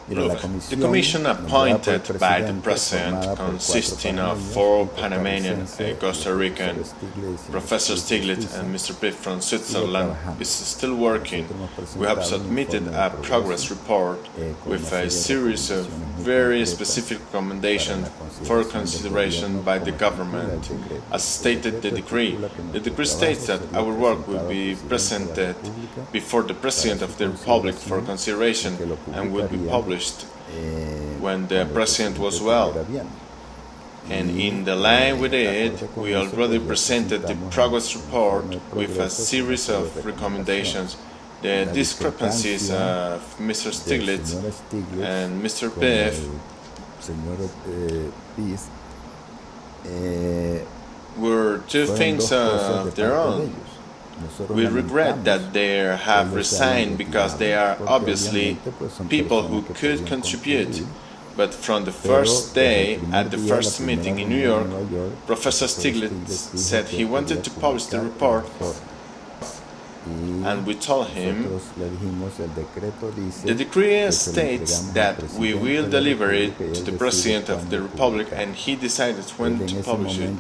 The commission appointed by the President, consisting of 4 Panamanian, a Costa Rican, Professor Stiglitz and Mr. Pieth from Switzerland, is still working. We have submitted a progress report with a series of very specific recommendations for consideration by the government, as stated the decree. The decree states that our work will be presented before the President of the Republic for consideration and will be published when the President was well. And in the line with it, we already presented the progress report with a series of recommendations. The discrepancies of Mr. Stiglitz and Mr. Pieth were 2 things of their own. We regret that they have resigned because they are obviously people who could contribute. But from the first day, at the first meeting in New York, Professor Stiglitz said he wanted to publish the report, and we told him the decree states that we will deliver it to the President of the Republic, and he decided when to publish it.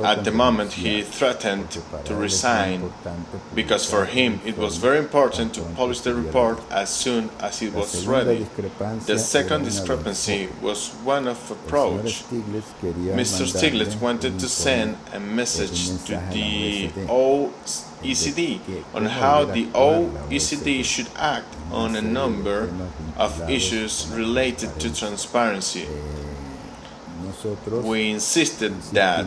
At the moment, he threatened to resign because for him it was very important to publish the report as soon as it was ready. The second discrepancy was one of approach. Mr. Stiglitz wanted to send a message to the OECD on how the OECD should act on a number of issues related to transparency. We insisted that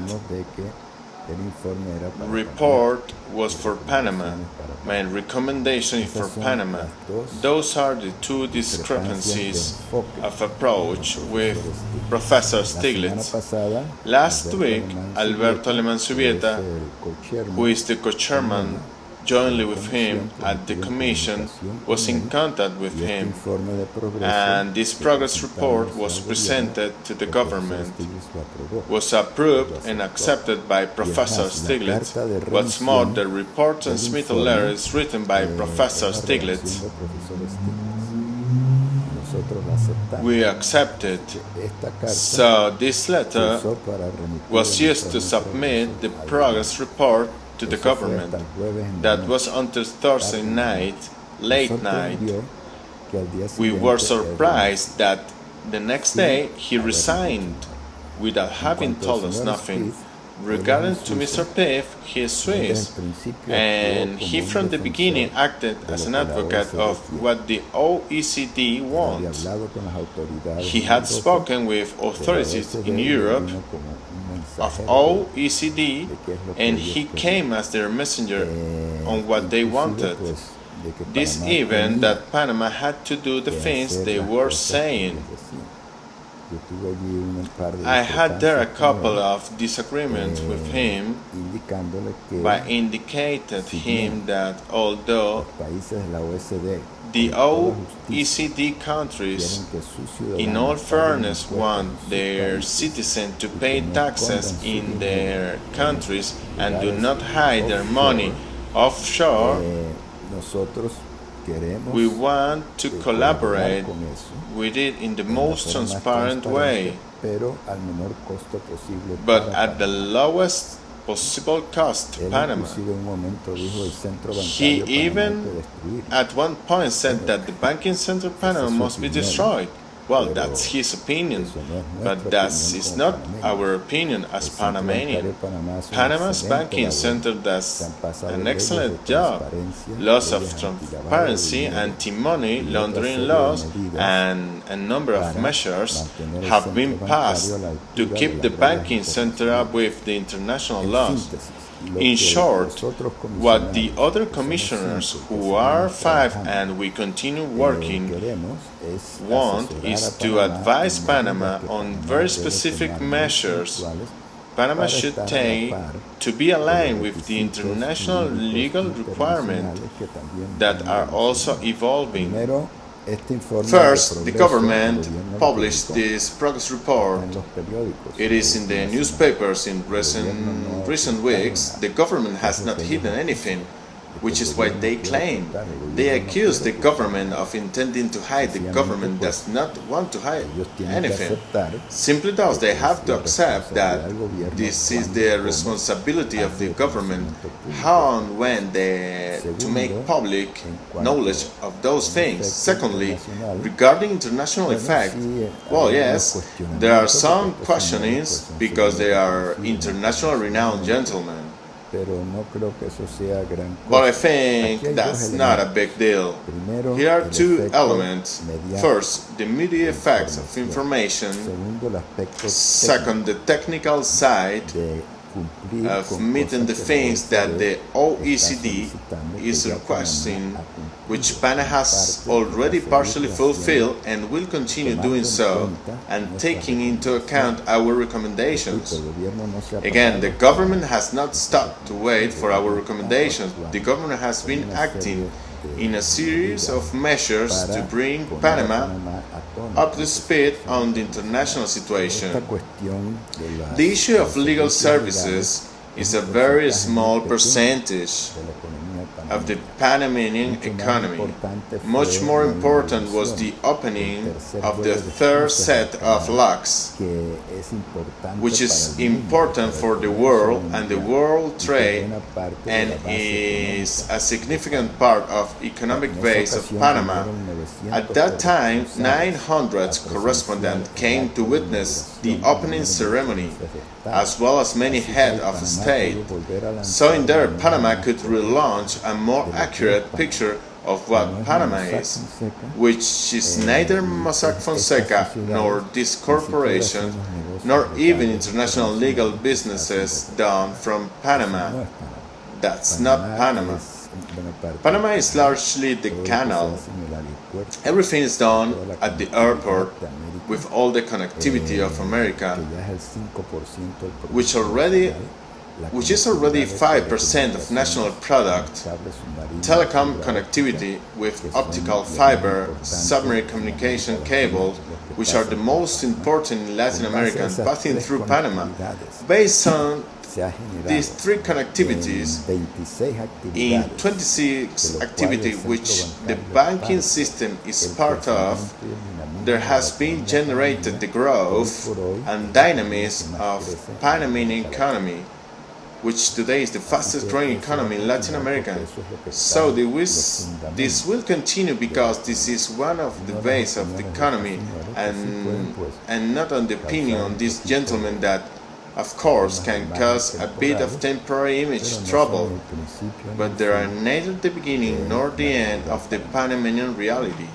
report was for Panama. My recommendation is for Panama. Those are the 2 discrepancies of approach with Professor Stiglitz. Last week, Alberto Alemán-Zubieta, who is the co-chairman jointly with him at the Commission, was in contact with him, and this progress report was presented to the government, was approved and accepted by Professor Stiglitz. What's more, the report transmittal letter is written by Professor Stiglitz. We accepted. So this letter was used to submit the progress report to the government. That was until Thursday night, late night. We were surprised that the next day he resigned without having told us nothing. Regarding to Mr. Pieth, he is Swiss, and he from the beginning acted as an advocate of what the OECD wants. He had spoken with authorities in Europe of OECD, and he came as their messenger on what they wanted. This even that Panama had to do the things they were saying. I had there a couple of disagreements with him, but indicated him that although the OECD countries, in all fairness, want their citizens to pay taxes in their countries and do not hide their money offshore, we want to collaborate with it in the most transparent way, but at the lowest possible cost to Panama. He even at one point said that the banking center of Panama must be destroyed. Well, that's his opinion, but that is not our opinion as Panamanian. Panama's banking center does an excellent job. Laws of transparency, anti-money laundering laws, and a number of measures have been passed to keep the banking center up with the international laws. In short, what the other commissioners, who are 5 and we continue working, want is to advise Panama on very specific measures Panama should take to be aligned with the international legal requirements that are also evolving. First, the government published this progress report. It is in the newspapers in recent weeks. The government has not hidden anything. which is what they claim. They accuse the government of intending to hide. The government does not want to hide anything. Simply thus, they have to accept that this is the responsibility of the government how and when to make public knowledge of those things. Secondly, regarding international effect, well, yes, there are some questionings because they are international renowned gentlemen. But I think that's not a big deal. Here are two elements. First, the immediate effects of information. Second, the technical side of meeting the things that the OECD is requesting, which Panama has already partially fulfilled and will continue doing so, and taking into account our recommendations. Again, the government has not stopped to wait for our recommendations. The government has been acting in a series of measures to bring Panama up to speed on the international situation. The issue of legal services is a very small percentage of the Panamanian economy. Much more important was the opening of the third set of locks, which is important for the world and the world trade, and is a significant part of economic base of Panama. At that time, 900 correspondents came to witness the opening ceremony, as well as many heads of state. So in there, Panama could relaunch a more accurate picture of what Panama is, which is neither Mossack Fonseca nor this corporation, nor even international legal businesses done from Panama. That's not Panama. Panama is largely the canal. Everything is done at the airport with all the connectivity of America, which is already 5% of national product. Telecom connectivity with optical fiber, submarine communication cables, which are the most important in Latin America and passing through Panama. Based on these three connectivities, in 26 activity which the banking system is part of, there has been generated the growth and dynamism of Panamanian economy, which today is the fastest growing economy in Latin America. So this will continue because this is one of the base of the economy, and not on the opinion on this gentleman that, of course, can cause a bit of temporary image trouble, but they are neither the beginning nor the end of the Panamanian reality.